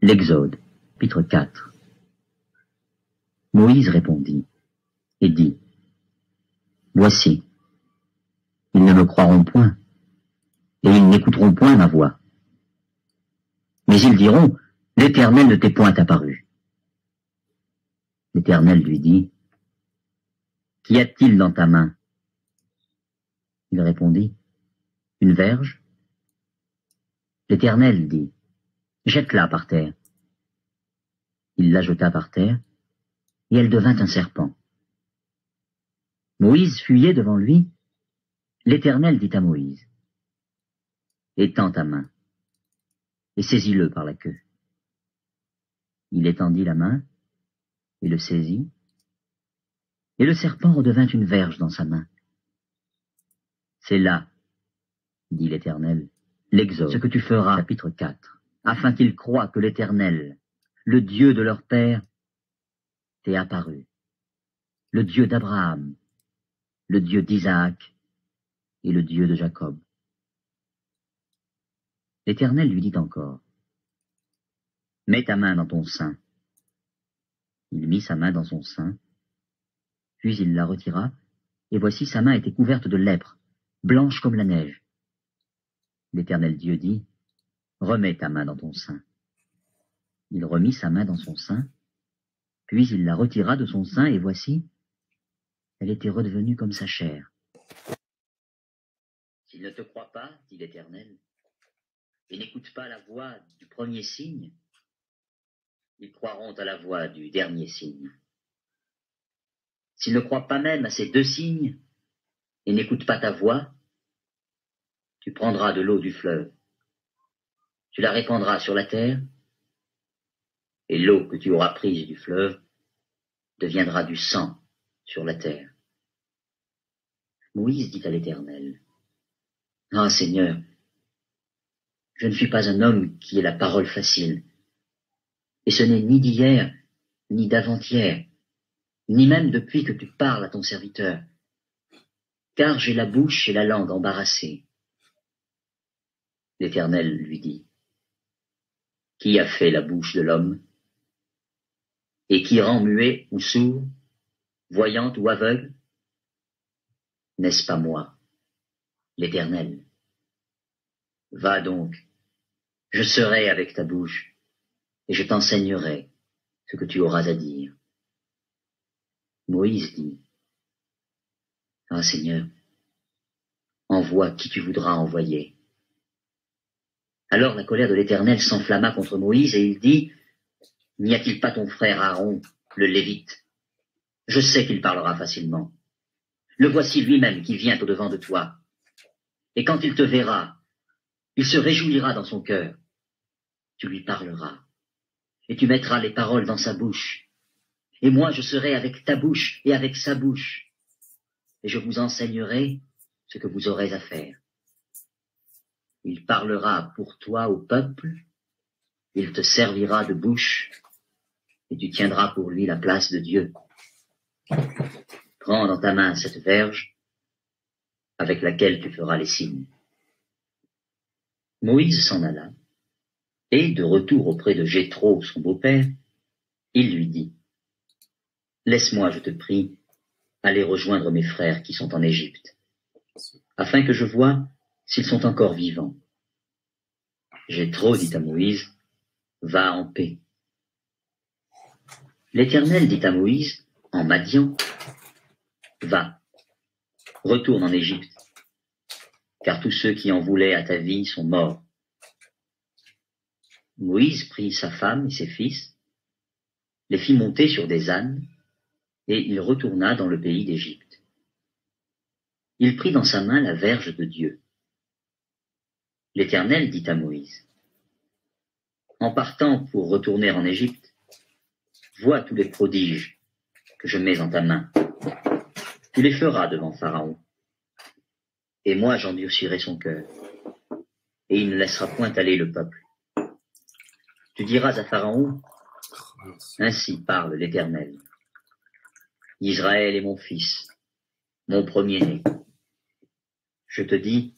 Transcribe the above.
L'Exode, chapitre 4. Moïse répondit et dit, « Voici, ils ne me croiront point, et ils n'écouteront point ma voix. Mais ils diront, l'Éternel ne t'est point apparu. » L'Éternel lui dit, « Qu'y a-t-il dans ta main ?» Il répondit, « Une verge. » L'Éternel dit, « Jette-la par terre. » Il la jeta par terre, et elle devint un serpent. Moïse fuyait devant lui. L'Éternel dit à Moïse, « Étends ta main, et saisis-le par la queue. » Il étendit la main, et le saisit, et le serpent redevint une verge dans sa main. « C'est là, dit l'Éternel, l'Exode, ce que tu feras, chapitre 4, afin qu'ils croient que l'Éternel, le Dieu de leur père, t'est apparu, le Dieu d'Abraham, le Dieu d'Isaac et le Dieu de Jacob. » L'Éternel lui dit encore, « Mets ta main dans ton sein. » Il mit sa main dans son sein, puis il la retira, et voici sa main était couverte de lèpre, blanche comme la neige. L'Éternel Dieu dit, « Remets ta main dans ton sein. » Il remit sa main dans son sein, puis il la retira de son sein, et voici, elle était redevenue comme sa chair. « S'ils ne te croient pas, dit l'Éternel, et n'écoutent pas la voix du premier signe, ils croiront à la voix du dernier signe. S'ils ne croient pas même à ces deux signes, et n'écoutent pas ta voix, tu prendras de l'eau du fleuve, tu la répandras sur la terre, et l'eau que tu auras prise du fleuve deviendra du sang sur la terre. » Moïse dit à l'Éternel, « Ah, Seigneur, je ne suis pas un homme qui ait la parole facile, et ce n'est ni d'hier, ni d'avant-hier, ni même depuis que tu parles à ton serviteur, car j'ai la bouche et la langue embarrassées. » L'Éternel lui dit, « Qui a fait la bouche de l'homme? Et qui rend muet ou sourd, voyant ou aveugle? N'est-ce pas moi, l'Éternel? Va donc, je serai avec ta bouche, et je t'enseignerai ce que tu auras à dire. » Moïse dit, « Ah, Seigneur, envoie qui tu voudras envoyer. » Alors la colère de l'Éternel s'enflamma contre Moïse, et il dit, « N'y a-t-il pas ton frère Aaron, le Lévite? Je sais qu'il parlera facilement. Le voici lui-même qui vient au-devant de toi. Et quand il te verra, il se réjouira dans son cœur. Tu lui parleras, et tu mettras les paroles dans sa bouche. Et moi je serai avec ta bouche et avec sa bouche, et je vous enseignerai ce que vous aurez à faire. Il parlera pour toi au peuple, il te servira de bouche, et tu tiendras pour lui la place de Dieu. Prends dans ta main cette verge, avec laquelle tu feras les signes. » Moïse s'en alla, et de retour auprès de Jéthro, son beau-père, il lui dit, « Laisse-moi, je te prie, aller rejoindre mes frères qui sont en Égypte, afin que je voie s'ils sont encore vivants. » Jéthro dit à Moïse, « Va en paix. » L'Éternel dit à Moïse, en Madian, « Va, retourne en Égypte, car tous ceux qui en voulaient à ta vie sont morts. » Moïse prit sa femme et ses fils, les fit monter sur des ânes, et il retourna dans le pays d'Égypte. Il prit dans sa main la verge de Dieu. L'Éternel dit à Moïse, « En partant pour retourner en Égypte, vois tous les prodiges que je mets en ta main. Tu les feras devant Pharaon. Et moi j'endurcirai son cœur, et il ne laissera point aller le peuple. Tu diras à Pharaon, ainsi parle l'Éternel. Israël est mon fils, mon premier-né. Je te dis,